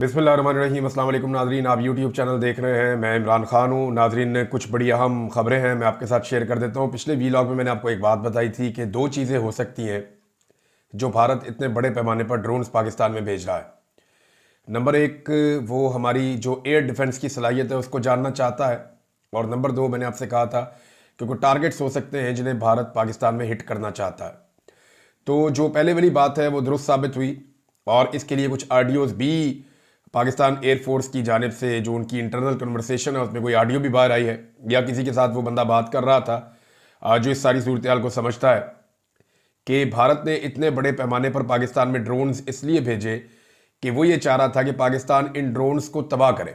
बिस्मिल्लाहिर्रहमानिर्रहीम। अस्सलाम वालेकुम नाजरीन, आप यूट्यूब चैनल देख रहे हैं। मैं इमरान खान हूँ। नाजरीन, कुछ बड़ी अहम खबरें हैं, मैं आपके साथ शेयर कर देता हूँ। पिछले वीलॉग में मैंने आपको एक बात बताई थी कि दो चीज़ें हो सकती हैं जो भारत इतने बड़े पैमाने पर ड्रोन्स पाकिस्तान में भेज रहा है। नंबर एक, वो हमारी जो एयर डिफेंस की सलाहियत है उसको जानना चाहता है। और नंबर दो, मैंने आपसे कहा था कि कुछ टारगेट्स हो सकते हैं जिन्हें भारत पाकिस्तान में हिट करना चाहता है। तो जो पहले वाली बात है वो दुरुस्त साबित हुई, और इसके लिए कुछ ऑडियोज़ भी पाकिस्तान एयरफोर्स की जानिब से, जो उनकी इंटरनल कन्वर्सेशन है उसमें कोई ऑडियो भी बाहर आई है, या किसी के साथ वो बंदा बात कर रहा था जो इस सारी सूरत हाल को समझता है कि भारत ने इतने बड़े पैमाने पर पाकिस्तान में ड्रोन्स इसलिए भेजे कि वो ये चाह रहा था कि पाकिस्तान इन ड्रोन्स को तबाह करे।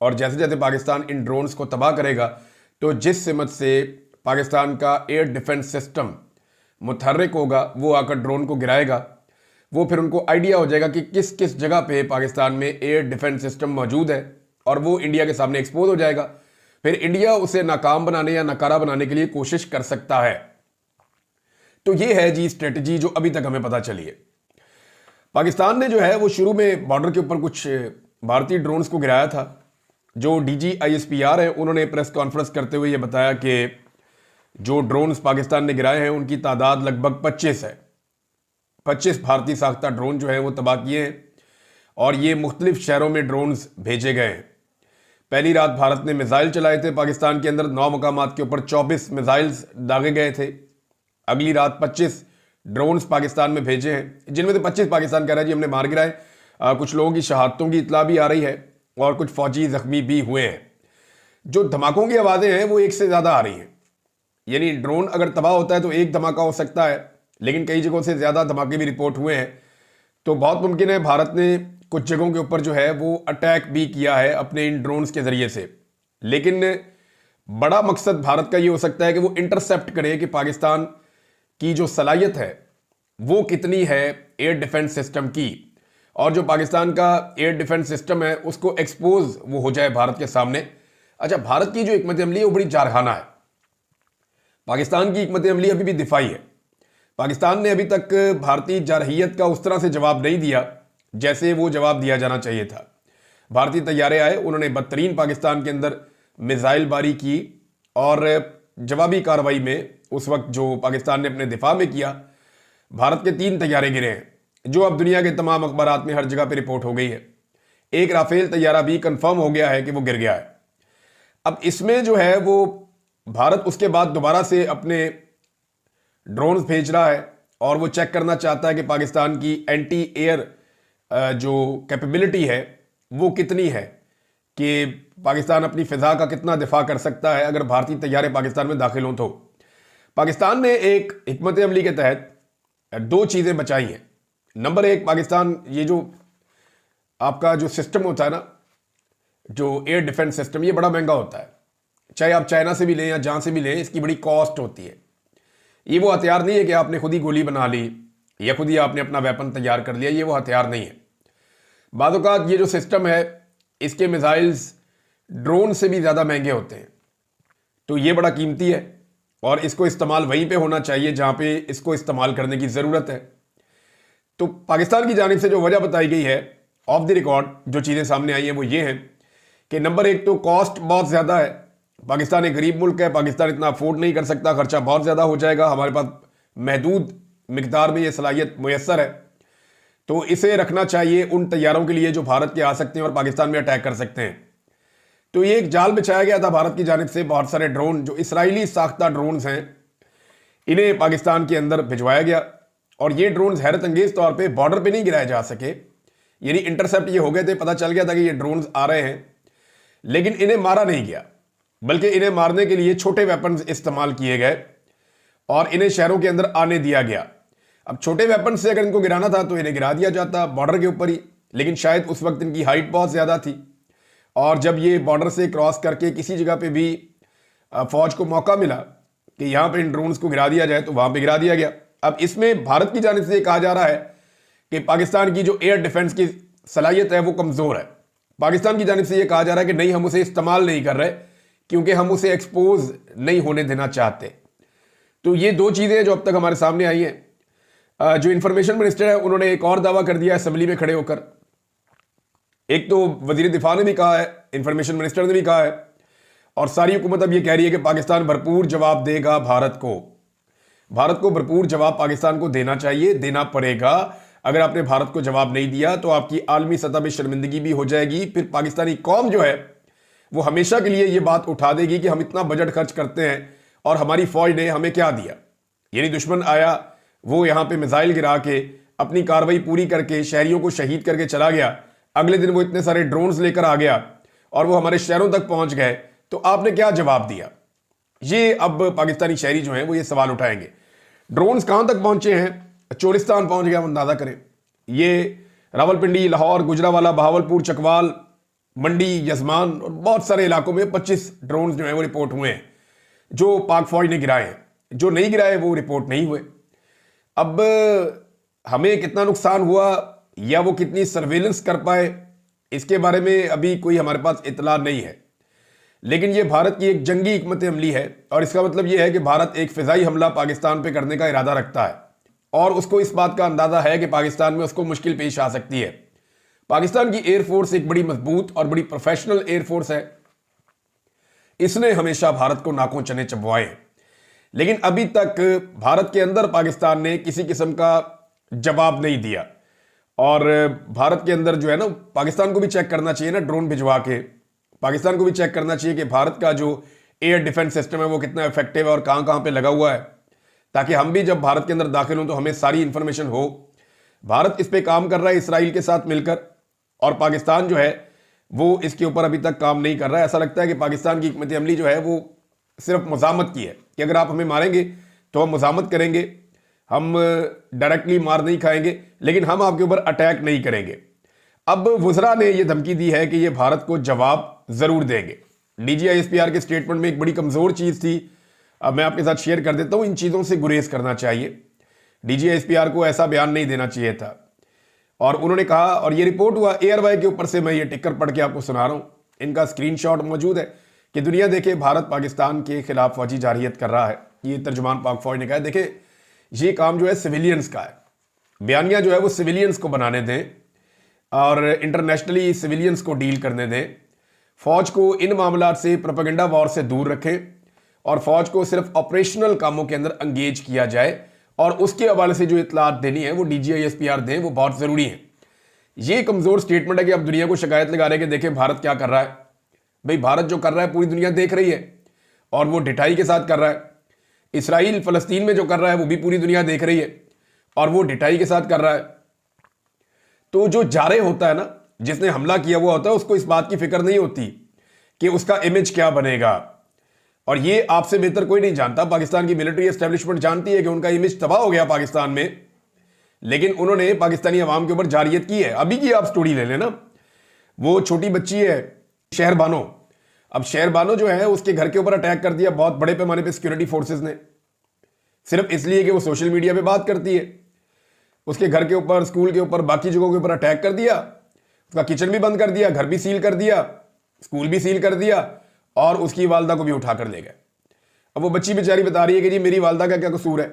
और जैसे जैसे पाकिस्तान इन ड्रोन्स को तबाह करेगा तो जिस सिमत से पाकिस्तान का एयर डिफेंस सिस्टम मुतहर्रिक होगा, वो आकर ड्रोन को गिराएगा, वो फिर उनको आइडिया हो जाएगा कि किस किस जगह पे पाकिस्तान में एयर डिफेंस सिस्टम मौजूद है, और वो इंडिया के सामने एक्सपोज हो जाएगा। फिर इंडिया उसे नाकाम बनाने या नकारा बनाने के लिए कोशिश कर सकता है। तो ये है जी स्ट्रेटजी जो अभी तक हमें पता चली है। पाकिस्तान ने जो है वो शुरू में बॉर्डर के ऊपर कुछ भारतीय ड्रोन्स को गिराया था। जो डीजी ISPR है उन्होंने प्रेस कॉन्फ्रेंस करते हुए ये बताया कि जो ड्रोन्स पाकिस्तान ने गिराए हैं उनकी तादाद लगभग 25 है। 25 भारतीय साख्ता ड्रोन जो है वो तबाह किए हैं, और ये मुख्तलिफ शहरों में ड्रोन्स भेजे गए हैं। पहली रात भारत ने मिसाइल चलाए थे पाकिस्तान के अंदर, 9 मकामात के ऊपर 24 मिसाइल्स दागे गए थे। अगली रात 25 ड्रोन्स पाकिस्तान में भेजे हैं, जिनमें से 25 पाकिस्तान कह रहा है जी हमने मार गिराए। कुछ लोगों की शहादतों की इतला भी आ रही है, और कुछ फौजी जख्मी भी हुए हैं। जो धमाकों की आवाज़ें हैं वो एक से ज़्यादा आ रही हैं। यानी ड्रोन अगर तबाह होता है तो एक धमाका हो सकता है, लेकिन कई जगहों से ज़्यादा धमाके भी रिपोर्ट हुए हैं। तो बहुत मुमकिन है भारत ने कुछ जगहों के ऊपर जो है वो अटैक भी किया है अपने इन ड्रोन्स के ज़रिए से। लेकिन बड़ा मकसद भारत का ये हो सकता है कि वो इंटरसेप्ट करे कि पाकिस्तान की जो सलाहियत है वो कितनी है एयर डिफेंस सिस्टम की, और जो पाकिस्तान का एयर डिफेंस सिस्टम है उसको एक्सपोज वो हो जाए भारत के सामने। अच्छा, भारत की जो हिकमत अमली है वो बड़ी जारहाना है। पाकिस्तान की हिकमत अमली अभी भी दिफाई है। पाकिस्तान ने अभी तक भारतीय जारहियत का उस तरह से जवाब नहीं दिया जैसे वो जवाब दिया जाना चाहिए था। भारतीय तैयारे आए, उन्होंने बदतरीन पाकिस्तान के अंदर मिसाइल बारी की, और जवाबी कार्रवाई में उस वक्त जो पाकिस्तान ने अपने दिफा में किया, भारत के 3 तैयारे गिरे हैं, जो अब दुनिया के तमाम अखबारात में हर जगह पर रिपोर्ट हो गई है। एक राफेल तैयारा भी कंफर्म हो गया है कि वो गिर गया है। अब इसमें जो है वो भारत उसके बाद दोबारा से अपने ड्रोन्स भेज रहा है, और वो चेक करना चाहता है कि पाकिस्तान की एंटी एयर जो कैपेबिलिटी है वो कितनी है, कि पाकिस्तान अपनी फिजा का कितना दिफा कर सकता है अगर भारतीय तैयारे पाकिस्तान में दाखिल हों। तो पाकिस्तान ने एक हिकमत अमली के तहत 2 चीज़ें बचाई हैं। नंबर एक, पाकिस्तान ये जो आपका जो सिस्टम होता है ना, जो एयर डिफेंस सिस्टम, ये बड़ा महंगा होता है। चाहे आप चाइना से भी लें या जहाँ से भी लें, इसकी बड़ी कॉस्ट होती है। ये वो हथियार नहीं है कि आपने खुद ही गोली बना ली या खुद ही आपने अपना वेपन तैयार कर लिया, ये वो हथियार नहीं है। बाद औक़ात ये जो सिस्टम है इसके मिसाइल्स ड्रोन से भी ज़्यादा महंगे होते हैं। तो ये बड़ा कीमती है, और इसको इस्तेमाल वहीं पे होना चाहिए जहाँ पे इसको इस्तेमाल करने की ज़रूरत है। तो पाकिस्तान की जानिब से जो वजह बताई गई है, ऑफ द रिकॉर्ड जो चीज़ें सामने आई हैं वो ये हैं कि नंबर एक तो कॉस्ट बहुत ज़्यादा है। पाकिस्तान एक गरीब मुल्क है, पाकिस्तान इतना अफोर्ड नहीं कर सकता, खर्चा बहुत ज़्यादा हो जाएगा। हमारे पास महदूद मिकदार में ये सलाहियत मुयस्सर है, तो इसे रखना चाहिए उन तैयारों के लिए जो भारत के आ सकते हैं और पाकिस्तान में अटैक कर सकते हैं। तो ये एक जाल बिछाया गया था भारत की जानिब से। बहुत सारे ड्रोन जो इसराइली साख्ता ड्रोन्स हैं इन्हें पाकिस्तान के अंदर भिजवाया गया, और ये ड्रोन्स हैरत अंगेज तौर पर बॉर्डर पर नहीं गिराए जा सके। यानी इंटरसेप्ट ये हो गए थे, पता चल गया था कि ये ड्रोन्स आ रहे हैं, लेकिन इन्हें मारा नहीं गया, बल्कि इन्हें मारने के लिए छोटे वेपन्स इस्तेमाल किए गए और इन्हें शहरों के अंदर आने दिया गया। अब छोटे वेपन से अगर इनको गिराना था तो इन्हें गिरा दिया जाता बॉर्डर के ऊपर ही, लेकिन शायद उस वक्त इनकी हाइट बहुत ज़्यादा थी, और जब ये बॉर्डर से क्रॉस करके किसी जगह पे भी फौज को मौका मिला कि यहाँ पे इन ड्रोन्स को गिरा दिया जाए तो वहाँ पे गिरा दिया गया। अब इसमें भारत की जानिब से ये कहा जा रहा है कि पाकिस्तान की जो एयर डिफेंस की सलाहियत है वो कमज़ोर है। पाकिस्तान की जानिब से ये कहा जा रहा है कि नहीं, हम उसे इस्तेमाल नहीं कर रहे क्योंकि हम उसे एक्सपोज नहीं होने देना चाहते। तो ये 2 चीज़ें जो अब तक हमारे सामने आई हैं। जो इंफॉर्मेशन मिनिस्टर है उन्होंने एक और दावा कर दिया असेंबली में खड़े होकर एक तो वजीर दिफा ने भी कहा है, इंफॉर्मेशन मिनिस्टर ने भी कहा है, और सारी हुकूमत अब ये कह रही है कि पाकिस्तान भरपूर जवाब देगा भारत को। भारत को भरपूर जवाब पाकिस्तान को देना चाहिए, देना पड़ेगा। अगर आपने भारत को जवाब नहीं दिया तो आपकी आलमी सतह पर शर्मिंदगी भी हो जाएगी। फिर पाकिस्तानी कौम जो है वो हमेशा के लिए ये बात उठा देगी कि हम इतना बजट खर्च करते हैं और हमारी फौज ने हमें क्या दिया। यानी दुश्मन आया, वो यहां पे मिसाइल गिरा के अपनी कार्रवाई पूरी करके शहरियों को शहीद करके चला गया, अगले दिन वो इतने सारे ड्रोन्स लेकर आ गया और वो हमारे शहरों तक पहुंच गए, तो आपने क्या जवाब दिया। ये अब पाकिस्तानी शहरी जो हैं वो ये सवाल उठाएंगे। ड्रोन्स कहां तक पहुंचे हैं, चोलिस्तान पहुंच गया, अंदाजा करें। ये रावलपिंडी, लाहौर, गुजरावाला, बहावलपुर, चकवाल, मंडी, यजमान और बहुत सारे इलाकों में 25 ड्रोन जो है वो रिपोर्ट हुए हैं जो पाक फौज ने गिराए हैं। जो नहीं गिराए वो रिपोर्ट नहीं हुए। अब हमें कितना नुकसान हुआ या वो कितनी सर्वेलेंस कर पाए, इसके बारे में अभी कोई हमारे पास इतला नहीं है। लेकिन ये भारत की एक जंगी हिकमत अमली है और इसका मतलब ये है कि भारत एक फिजाई हमला पाकिस्तान पे करने का इरादा रखता है और उसको इस बात का अंदाजा है कि पाकिस्तान में उसको मुश्किल पेश आ सकती है। पाकिस्तान की एयरफोर्स एक बड़ी मजबूत और बड़ी प्रोफेशनल एयरफोर्स है। इसने हमेशा भारत को नाकों चने चबवाए, लेकिन अभी तक भारत के अंदर पाकिस्तान ने किसी किस्म का जवाब नहीं दिया। और भारत के अंदर जो है ना, पाकिस्तान को भी चेक करना चाहिए ना, ड्रोन भिजवा के पाकिस्तान को भी चेक करना चाहिए कि भारत का जो एयर डिफेंस सिस्टम है वो कितना इफेक्टिव है और कहां कहां पे लगा हुआ है, ताकि हम भी जब भारत के अंदर दाखिल हों तो हमें सारी इंफॉर्मेशन हो। भारत इस पे काम कर रहा है इसराइल के साथ मिलकर, और पाकिस्तान जो है वो इसके ऊपर अभी तक काम नहीं कर रहा है। ऐसा लगता है कि पाकिस्तान की हिकमत अमली जो है वो सिर्फ मज़ामत की है कि अगर आप हमें मारेंगे तो हम मज़ामत करेंगे, हम डायरेक्टली मार नहीं खाएंगे, लेकिन हम आपके ऊपर अटैक नहीं करेंगे। अब वज़रा ने यह धमकी दी है कि ये भारत को जवाब ज़रूर देंगे। DGISPR के स्टेटमेंट में एक बड़ी कमज़ोर चीज़ थी, अब मैं आपके साथ शेयर कर देता हूँ। इन चीज़ों से गुरेज करना चाहिए, DGISPR को ऐसा बयान नहीं देना चाहिए था। और उन्होंने कहा, और ये रिपोर्ट हुआ एयरवाई के ऊपर से, मैं ये टिकर पढ़ के आपको सुना रहा हूँ, इनका स्क्रीनशॉट मौजूद है, कि दुनिया देखे भारत पाकिस्तान के खिलाफ फौजी जारहियत कर रहा है। ये तर्जुमान पाक फौज ने कहा है। देखे, ये काम जो है सिविलियंस का है, बयानिया जो है वो सिविलियंस को बनाने दें और इंटरनेशनली सिविलियंस को डील करने दें। फौज को इन मामलों से, प्रोपेगेंडा वॉर से दूर रखें और फौज को सिर्फ ऑपरेशनल कामों के अंदर एंगेज किया जाए, और उसके हवाले से जो इतलात देनी है वो DGISPR दें, वो बहुत ज़रूरी है। ये कमज़ोर स्टेटमेंट है कि अब दुनिया को शिकायत लगा रहे हैं कि देखें भारत क्या कर रहा है। भाई, भारत जो कर रहा है पूरी दुनिया देख रही है और वो ढिठाई के साथ कर रहा है। इसराइल फ़लस्तीन में जो कर रहा है वो भी पूरी दुनिया देख रही है और वो ढिठाई के साथ कर रहा है। तो जो जारे होता है ना, जिसने हमला किया हुआ होता है, उसको इस बात की फिक्र नहीं होती कि उसका इमेज क्या बनेगा। और ये आपसे बेहतर कोई नहीं जानता, पाकिस्तान की मिलिट्री एस्टेब्लिशमेंट जानती है कि उनका इमेज तबाह हो गया पाकिस्तान में, लेकिन उन्होंने पाकिस्तानी अवाम के ऊपर जारियत की है। अभी की आप स्टोरी ले लेना, वो छोटी बच्ची है शहरबानो। अब शहरबानो जो है उसके घर के ऊपर अटैक कर दिया बहुत बड़े पैमाने पे सिक्योरिटी फोर्सेस ने, सिर्फ इसलिए कि वो सोशल मीडिया पे बात करती है। उसके घर के ऊपर, स्कूल के ऊपर, बाकी जगहों के ऊपर अटैक कर दिया, उसका किचन भी बंद कर दिया, घर भी सील कर दिया, स्कूल भी सील कर दिया और उसकी वालदा को भी उठा कर ले गए। अब वो बच्ची बेचारी बता रही है कि जी मेरी वालदा का क्या कसूर है,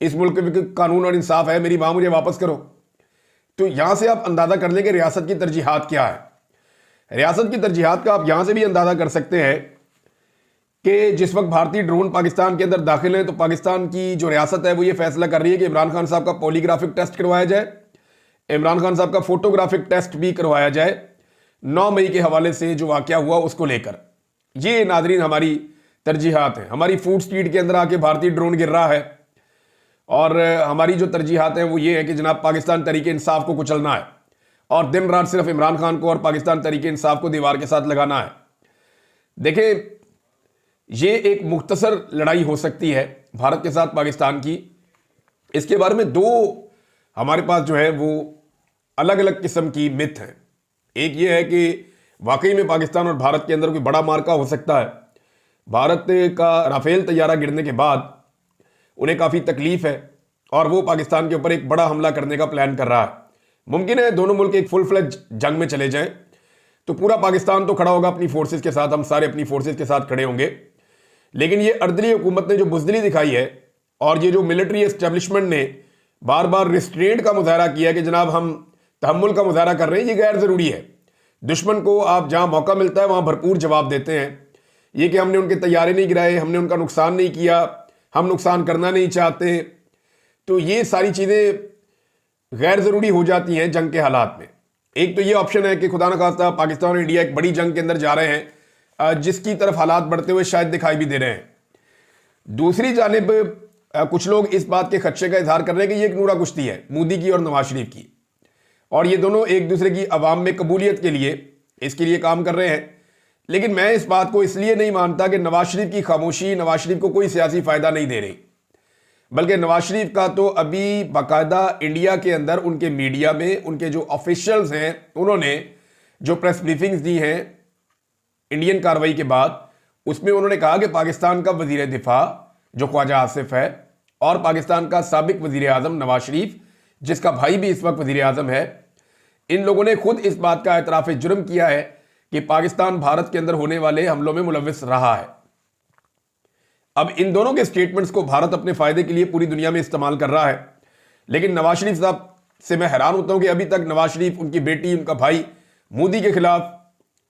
इस मुल्क में कानून और इंसाफ है, मेरी माँ मुझे वापस करो। तो यहां से आप अंदाजा कर लें कि रियासत की तरजीहात क्या है। रियासत की तरजीहात का आप यहां से भी अंदाजा कर सकते हैं कि जिस वक्त भारतीय ड्रोन पाकिस्तान के अंदर दाखिल हैं तो पाकिस्तान की जो रियासत है वो ये फैसला कर रही है कि इमरान खान साहब का पॉलीग्राफिक टेस्ट करवाया जाए, इमरान खान साहब का फोटोग्राफिक टेस्ट भी करवाया जाए 9 मई के हवाले से जो वाकया हुआ उसको लेकर। ये नाजरीन हमारी तरजीहात हैं। हमारी फूड स्ट्रीट के अंदर आके भारतीय ड्रोन गिर रहा है और हमारी जो तरजीहात हैं वो ये है कि जनाब पाकिस्तान तरीके इंसाफ को कुचलना है और दिन रात सिर्फ इमरान खान को और पाकिस्तान तरीके इंसाफ को दीवार के साथ लगाना है। देखें, ये एक मुख्तसर लड़ाई हो सकती है भारत के साथ पाकिस्तान की। इसके बारे में दो हमारे पास जो है वो अलग अलग किस्म की मिथ है। एक ये है कि वाकई में पाकिस्तान और भारत के अंदर कोई बड़ा मार्का हो सकता है। भारत का राफेल तैयारा गिरने के बाद उन्हें काफ़ी तकलीफ है और वो पाकिस्तान के ऊपर एक बड़ा हमला करने का प्लान कर रहा है। मुमकिन है दोनों मुल्क एक फुल फ्लेज जंग में चले जाएं तो पूरा पाकिस्तान तो खड़ा होगा अपनी फोर्सेस के साथ, हम सारे अपनी फोर्सेस के साथ खड़े होंगे। लेकिन ये अर्दली हुकूमत ने जो बुज़दिली दिखाई है और ये जो मिलिट्री एस्टेब्लिशमेंट ने बार बार रिस्ट्रेंट का मुजाहरा किया है कि जनाब हम तहम्मुल का मुजाहरा कर रहे हैं, ये गैर ज़रूरी है। दुश्मन को आप जहां मौका मिलता है वहां भरपूर जवाब देते हैं। ये कि हमने उनके तैयारे नहीं गिराए, हमने उनका नुकसान नहीं किया, हम नुकसान करना नहीं चाहते, तो ये सारी चीज़ें गैर ज़रूरी हो जाती हैं जंग के हालात में। एक तो ये ऑप्शन है कि खुदा न खास्ता पाकिस्तान और इंडिया एक बड़ी जंग के अंदर जा रहे हैं, जिसकी तरफ हालात बढ़ते हुए शायद दिखाई भी दे रहे हैं। दूसरी जानिब कुछ लोग इस बात के खदशे का इजहार कर रहे हैं कि ये एक नूरा कुश्ती है मोदी की और नवाज शरीफ की, और ये दोनों एक दूसरे की अवाम में कबूलियत के लिए इसके लिए काम कर रहे हैं। लेकिन मैं इस बात को इसलिए नहीं मानता कि नवाज शरीफ की खामोशी नवाज शरीफ को कोई सियासी फायदा नहीं दे रही, बल्कि नवाज शरीफ का तो अभी बाकायदा इंडिया के अंदर उनके मीडिया में उनके जो ऑफिशियल्स हैं उन्होंने जो प्रेस ब्रीफिंग्स दी हैं इंडियन कार्रवाई के बाद, उसमें उन्होंने कहा कि पाकिस्तान का वजीर दिफा जो ख्वाजा आसिफ है और पाकिस्तान का साबिक वजीर आजम नवाज शरीफ जिसका भाई भी इस वक्त वजीर आजम है, इन लोगों ने खुद इस बात का एतराफ़ जुर्म किया है कि पाकिस्तान भारत के अंदर होने वाले हमलों में मुलव्विस रहा है। अब इन दोनों के स्टेटमेंट्स को भारत अपने फायदे के लिए पूरी दुनिया में इस्तेमाल कर रहा है, लेकिन नवाज शरीफ साहब से मैं हैरान होता हूं कि अभी तक नवाज शरीफ, उनकी बेटी, उनका भाई मोदी के खिलाफ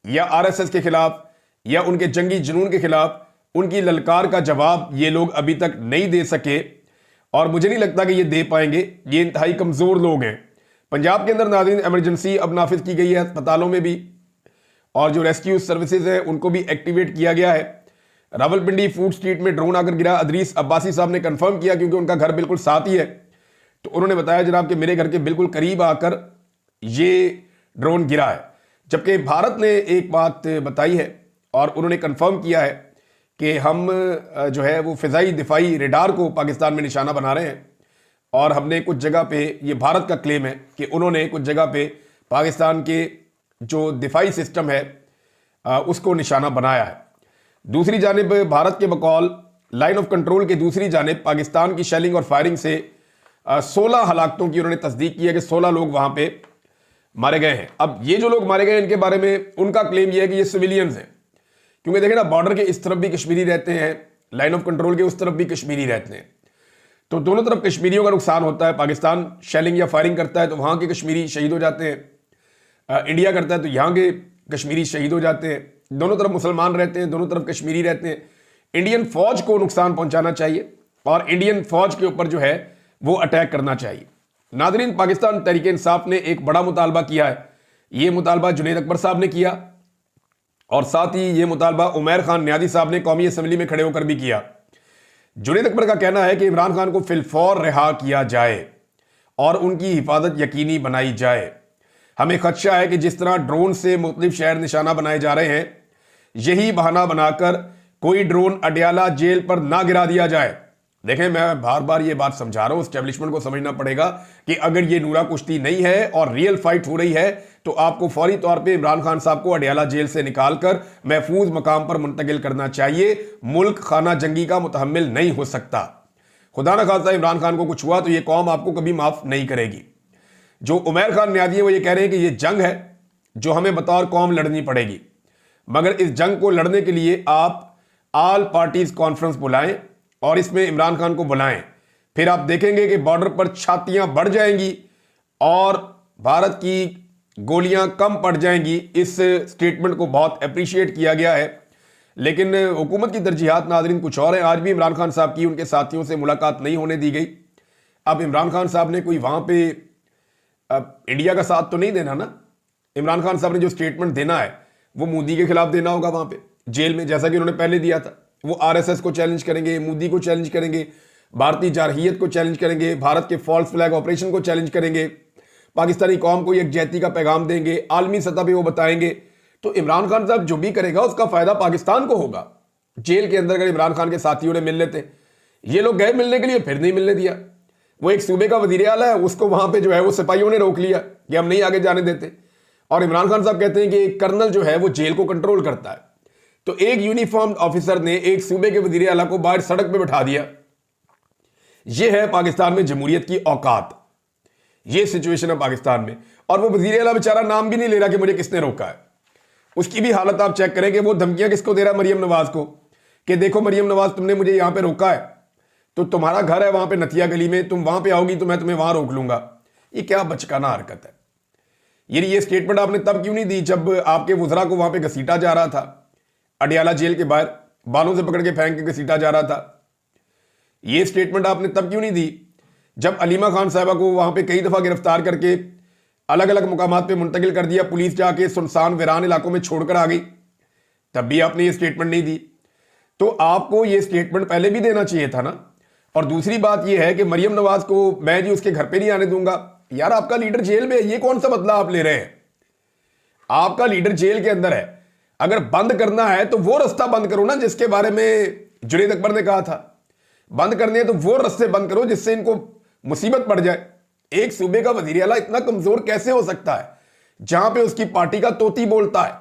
या आरएसएस के खिलाफ या उनके जंगी जुनून के खिलाफ उनकी ललकार का जवाब ये लोग अभी तक नहीं दे सके, और मुझे नहीं लगता कि ये दे पाएंगे। ये इंतहाई कमजोर लोग हैं। पंजाब के अंदर नाज़रीन इमरजेंसी अब नाफिज की गई है अस्पतालों में भी, और जो रेस्क्यू सर्विसेज हैं उनको भी एक्टिवेट किया गया है। रावलपिंडी फूड स्ट्रीट में ड्रोन आकर गिरा, अदरीस अब्बासी साहब ने कंफर्म किया क्योंकि उनका घर बिल्कुल साथ ही है, तो उन्होंने बताया जनाब कि मेरे घर के बिल्कुल करीब आकर ये ड्रोन गिरा है। जबकि भारत ने एक बात बताई है और उन्होंने कंफर्म किया है कि हम जो है वो फ़िज़ाई दिफाई रेडार को पाकिस्तान में निशाना बना रहे हैं, और हमने कुछ जगह पे, ये भारत का क्लेम है कि उन्होंने कुछ जगह पे पाकिस्तान के जो दिफाई सिस्टम है उसको निशाना बनाया है। दूसरी जानिब भारत के बकौल लाइन ऑफ कंट्रोल के दूसरी जानिब पाकिस्तान की शेलिंग और फायरिंग से 16 हलाकतों की उन्होंने तस्दीक की है कि 16 लोग वहां पे मारे गए हैं। अब ये जो लोग मारे गए इनके बारे में उनका क्लेम ये है कि ये सिविलियंस हैं, क्योंकि देखें ना, बॉर्डर के इस तरफ भी कश्मीरी रहते हैं, लाइन ऑफ कंट्रोल के उस तरफ भी कश्मीरी रहते हैं, तो दोनों तरफ कश्मीरियों का नुकसान होता है। पाकिस्तान शेलिंग या फायरिंग करता है तो वहां के कश्मीरी शहीद हो जाते हैं, इंडिया करता है तो यहाँ के कश्मीरी शहीद हो जाते हैं। दोनों तरफ मुसलमान रहते हैं, दोनों तरफ कश्मीरी रहते हैं। इंडियन फौज को नुकसान पहुंचाना चाहिए और इंडियन फौज के ऊपर जो है वो अटैक करना चाहिए। नादरीन, पाकिस्तान तहरीक इंसाफ ने एक बड़ा मुतालबा किया है। ये मुतालबा जुनैद अकबर साहब ने किया और साथ ही ये मुतालबा उमैर खान न्यादी साहब ने कौमी असम्बली में खड़े होकर भी किया। जुनैद अकबर का कहना है कि इमरान खान को फिलफौर रिहा किया जाए और उनकी हिफाजत यकीनी बनाई जाए। हमें खदशा है कि जिस तरह ड्रोन से मुख्तलिफ शहर निशाना बनाए जा रहे हैं, यही बहाना बनाकर कोई ड्रोन अडयाला जेल पर ना गिरा दिया जाए। देखें, मैं बार बार ये बात समझा रहा हूं, एस्टेब्लिशमेंट को समझना पड़ेगा कि अगर ये नूरा कुश्ती नहीं है और रियल फाइट हो रही है तो आपको फौरी तौर पे इमरान खान साहब को अडयाला जेल से निकालकर महफूज मकाम पर मुंतकिल करना चाहिए। मुल्क खाना जंगी का मुतहम्मिल नहीं हो सकता। खुदा न खास्ता इमरान खान को कुछ हुआ तो ये कौम आपको कभी माफ नहीं करेगी। जो उमैर खान न्यादी है वो ये कह रहे हैं कि ये जंग है जो हमें बतौर कौम लड़नी पड़ेगी, मगर इस जंग को लड़ने के लिए आप ऑल पार्टीज कॉन्फ्रेंस बुलाएं और इसमें इमरान खान को बुलाएं। फिर आप देखेंगे कि बॉर्डर पर छातियां बढ़ जाएंगी और भारत की गोलियां कम पड़ जाएंगी। इस स्टेटमेंट को बहुत अप्रिशिएट किया गया है, लेकिन हुकूमत की तरजीहात नाज़रीन कुछ और है। आज भी इमरान खान साहब की उनके साथियों से मुलाकात नहीं होने दी गई। अब इमरान खान साहब ने कोई वहां पे इंडिया का साथ तो नहीं देना ना। इमरान खान साहब ने जो स्टेटमेंट देना है वो मोदी के खिलाफ देना होगा वहां पे जेल में, जैसा कि उन्होंने पहले दिया था। वो आरएसएस को चैलेंज करेंगे, मोदी को चैलेंज करेंगे, भारतीय जारहियत को चैलेंज करेंगे, भारत के फॉल्स फ्लैग ऑपरेशन को चैलेंज करेंगे, पाकिस्तानी कौम को यकजहती का पैगाम देंगे, आलमी सतह पे वो बताएंगे। तो इमरान खान साहब जो भी करेगा उसका फायदा पाकिस्तान को होगा। जेल के अंदर अगर इमरान खान के साथियों ने मिल लेते, ये लोग गए मिलने के लिए, फिर नहीं मिलने दिया। वो एक सूबे का वजीर आला है, उसको वहां पे जो है वो सिपाहियों ने रोक लिया कि हम नहीं आगे जाने देते। और इमरान खान साहब कहते हैं कि एक कर्नल जो है वो जेल को कंट्रोल करता है। तो एक यूनिफॉर्म्ड ऑफिसर ने एक सूबे के वजीर आला को बाहर सड़क पे बिठा दिया। यह है पाकिस्तान में जमहूरियत की औकात। यह सिचुएशन है पाकिस्तान में। और वो वजीर आला बेचारा नाम भी नहीं ले रहा कि मुझे किसने रोका है। उसकी भी हालत आप चेक करें कि वो धमकियां किसको दे रहा है, मरियम नवाज को, कि देखो मरियम नवाज, तुमने मुझे यहां पे रोका है, तो तुम्हारा घर है वहां पे नथिया गली में, तुम वहां पे आओगी तो मैं तुम्हें वहां रोक लूंगा। ये क्या बचकाना हरकत है। ये स्टेटमेंट आपने तब क्यों नहीं दी जब आपके वुज़रा को वहां पे घसीटा जा रहा था, अडियाला जेल के बाहर बालों से पकड़ के फेंक के घसीटा जा रहा था? ये स्टेटमेंट आपने तब क्यों नहीं दी जब अलीमा खान साहिबा को वहां पे कई दफा गिरफ्तार करके अलग अलग मुकामात पे मुंतकिल कर दिया, पुलिस जाके सुनसान वीरान इलाकों में छोड़कर आ गई, तब भी आपने ये स्टेटमेंट नहीं दी? तो आपको ये स्टेटमेंट पहले भी देना चाहिए था ना। और दूसरी बात ये है कि मरियम नवाज को मैं जी उसके घर पे नहीं आने दूंगा। यार आपका लीडर जेल में है, ये कौन सा बदला आप ले रहे हैं? आपका लीडर जेल के अंदर है, अगर बंद करना है तो वो रास्ता बंद करो ना जिसके बारे में जुनैद अकबर ने कहा था। बंद करने हैं तो वो रास्ते बंद करो जिससे इनको मुसीबत पड़ जाए। एक सूबे का वजीर आला इतना कमजोर कैसे हो सकता है जहां पे उसकी पार्टी का तोती बोलता है,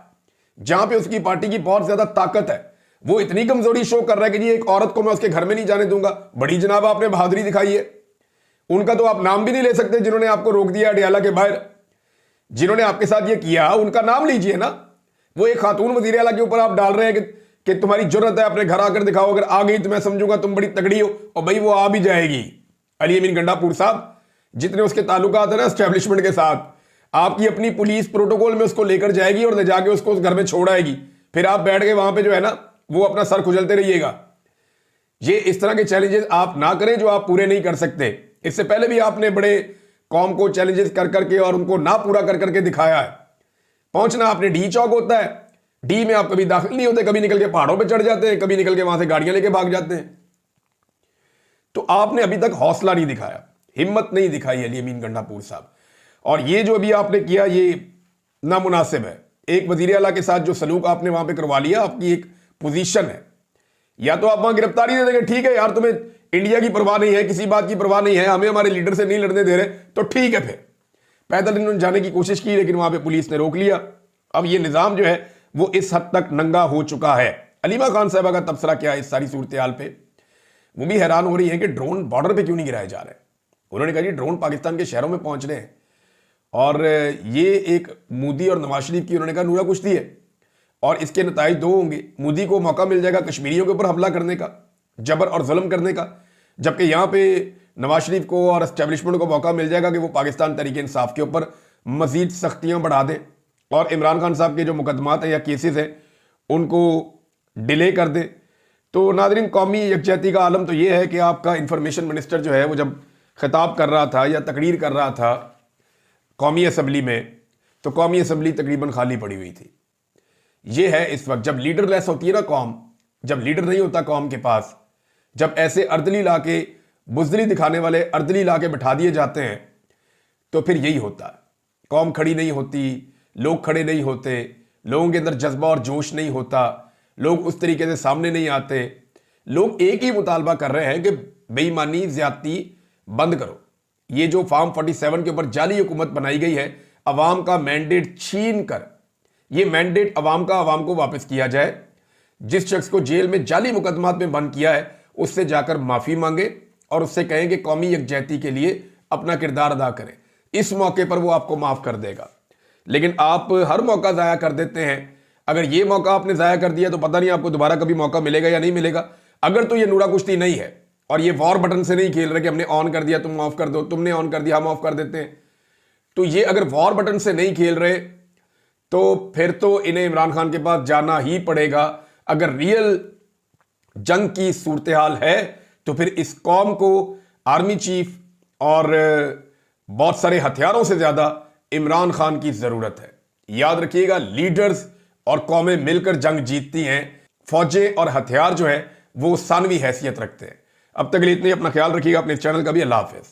जहां पे उसकी पार्टी की बहुत ज्यादा ताकत है, वो इतनी कमजोरी शो कर रहा है कि जी एक औरत को मैं उसके घर में नहीं जाने दूंगा। बड़ी जनाब आपने बहादुरी दिखाई है। उनका तो आप नाम भी नहीं ले सकते जिन्होंने आपको रोक दिया अडियाला के बाहर, जिन्होंने आपके साथ ये किया, उनका नाम लीजिए ना। वो एक खातून वजीर आला के ऊपर आप डाल रहे हैं कि तुम्हारी जरूरत है, अपने घर आकर दिखाओ, अगर आ गई तो मैं समझूंगा तुम बड़ी तगड़ी हो। और भाई वो आ भी जाएगी। अली अमीन गंडापुर साहब जितने उसके ताल्लुकात है ना एस्टेब्लिशमेंट के साथ, आपकी अपनी पुलिस प्रोटोकॉल में उसको लेकर जाएगी और ले जाके उसको उस घर में छोड़ आएगी। फिर आप बैठ के वहां पे जो है ना वो अपना सर खुजलते रहिएगा। ये इस तरह के चैलेंजेस आप ना करें जो आप पूरे नहीं कर सकते। इससे पहले भी आपने बड़े कौम को चैलेंजेस कर करके और उनको ना पूरा कर करके दिखाया है। पहुंचना आपने डी चौक होता है, डी में आप कभी दाखिल नहीं होते, कभी निकल के पहाड़ों पे चढ़ जाते हैं, कभी निकल के वहां से गाड़ियां लेके भाग जाते हैं। तो आपने अभी तक हौसला नहीं दिखाया, हिम्मत नहीं दिखाई अली अमीन गंडापुर साहब। और ये जो अभी आपने किया ये नामुनासिब है। एक वजीर आला के साथ जो सलूक आपने वहां पे करवा लिया, आपकी एक पोजीशन है, या तो आप वहां गिरफ्तारी दे देंगे, ठीक है यार तुम्हें इंडिया की परवाह नहीं है, किसी बात की परवाह नहीं है, हमें हमारे लीडर से नहीं लड़ने दे रहे, तो ठीक है। फिर पैदल इन्होंने जाने की कोशिश की लेकिन वहां पे पुलिस ने रोक लिया। अब ये निजाम जो है वो इस हद तक नंगा हो चुका है। अलीमा खान साहबा का तबसरा क्या है इस सारी सूरत हाल पे? वो भी हैरान हो रही है कि ड्रोन बॉर्डर पे क्यों नहीं गिराए जा रहे। उन्होंने कहा जी ड्रोन पाकिस्तान के शहरों में पहुंच रहे हैं। और ये एक मोदी और नवाज शरीफ की उन्होंने कहा नूरा कुश्ती है और इसके नताइज दो होंगे। मोदी को मौका मिल जाएगा कश्मीरियों के ऊपर हमला करने का, जबर और जुल्म करने का, जबकि यहां पे नवाज शरीफ को और एस्टेब्लिशमेंट को मौका मिल जाएगा कि वो पाकिस्तान तहरीक इंसाफ के ऊपर मजीद सख्तियां बढ़ा दें और इमरान खान साहब के जो मुकदमात हैं या केसेस हैं उनको डिले कर दें। तो नाज़रीन, कौमी यकजहती का आलम तो ये है कि आपका इंफॉर्मेशन मिनिस्टर जो है वो जब खिताब कर रहा था या तकरीर कर रहा था कौमी असम्बली में, तो कौमी असम्बली तकरीबन खाली पड़ी हुई थी। ये है इस वक्त जब लीडरलेस होती है ना कौम, जब लीडर नहीं होता कौम के पास, जब ऐसे अर्दली ला के बुजदली दिखाने वाले अर्दली ला के बैठा दिए जाते हैं, तो फिर यही होता है। कौम खड़ी नहीं होती, लोग खड़े नहीं होते, लोगों के अंदर जज्बा और जोश नहीं होता, लोग उस तरीके से सामने नहीं आते। लोग एक ही मुतालबा कर रहे हैं कि बेईमानी ज्यादती बंद करो। ये जो फार्म 47 के ऊपर जाली हुकूमत बनाई गई है, अवाम का मैंडेट छीन कर ये मैंडेट अवाम का अवाम को वापस किया जाए। जिस शख्स को जेल में जाली मुकदमात में बंद किया है उससे जाकर माफी मांगे और उससे कहें कि कौमी यकजहती के लिए अपना किरदार अदा करें। इस मौके पर वो आपको माफ कर देगा। लेकिन आप हर मौका जाया कर देते हैं। अगर ये मौका आपने जाया कर दिया तो पता नहीं आपको दोबारा कभी मौका मिलेगा या नहीं मिलेगा। अगर तो ये नूरा कुश्ती नहीं है और ये वॉर बटन से नहीं खेल रहे कि हमने ऑन कर दिया तुम ऑफ कर दो, तुमने ऑन कर दिया हम ऑफ कर देते हैं, तो ये अगर वॉर बटन से नहीं खेल रहे तो फिर तो इन्हें इमरान खान के पास जाना ही पड़ेगा। अगर रियल जंग की सूरत हाल है तो फिर इस कौम को आर्मी चीफ और बहुत सारे हथियारों से ज्यादा इमरान खान की जरूरत है। याद रखिएगा, लीडर्स और कौमें मिलकर जंग जीतती हैं, फौजें और हथियार जो है वो सानवी हैसियत रखते हैं। अब तक के लिए इतने, अपना ख्याल रखिएगा, अपने चैनल का भी। अल्लाह हाफिज।